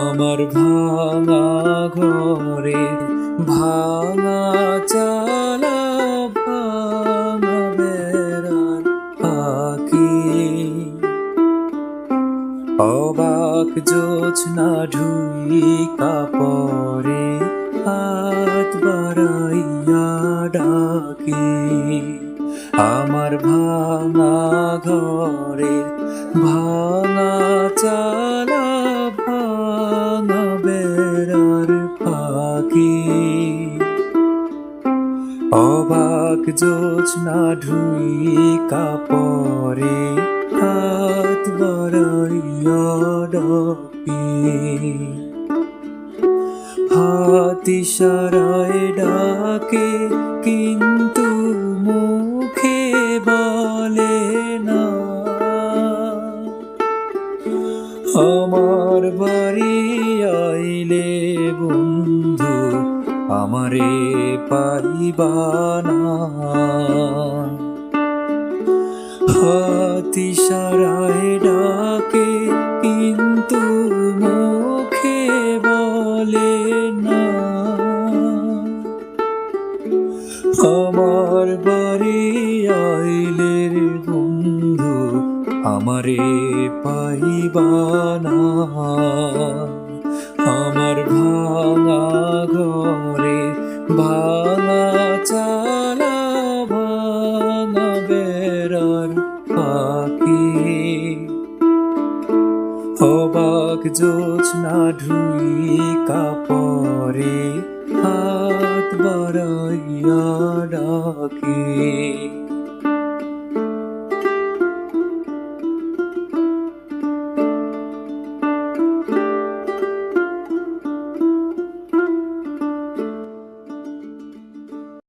আমার ভাঙা ঘরে ভাঙা চালা ভাঙা বেড়ার পাখি, অবাক জোছনা ঢুই কাপড়ে হাত বাড়াইয়া ডাকি। আমার ভাঙা ঘরে ভাঙা চালা ভাঙা বেড়ার পাখি, অবাক জোছনা ঢুই কাপড়ে হাত বাড়াইয়া ডাকি। হাত ইশারায় ডাকে কিন্তু মুখে বলে না। আমার বাড়ি আইলে বন্ধু আমারে পাইবা না। হাত ইশারায় ডাকে কিন্তু মুখে বলে না। আমার বাড়ি আইলে বন্ধু আমারে পাইবা না। আমার ভাঙা ঘরে ভাঙা চালা ভাঙা বেড়ার পাখি, অবাক জোছনা ঢুই কাপড়ে হাত বাড়াইয়া ডাকি।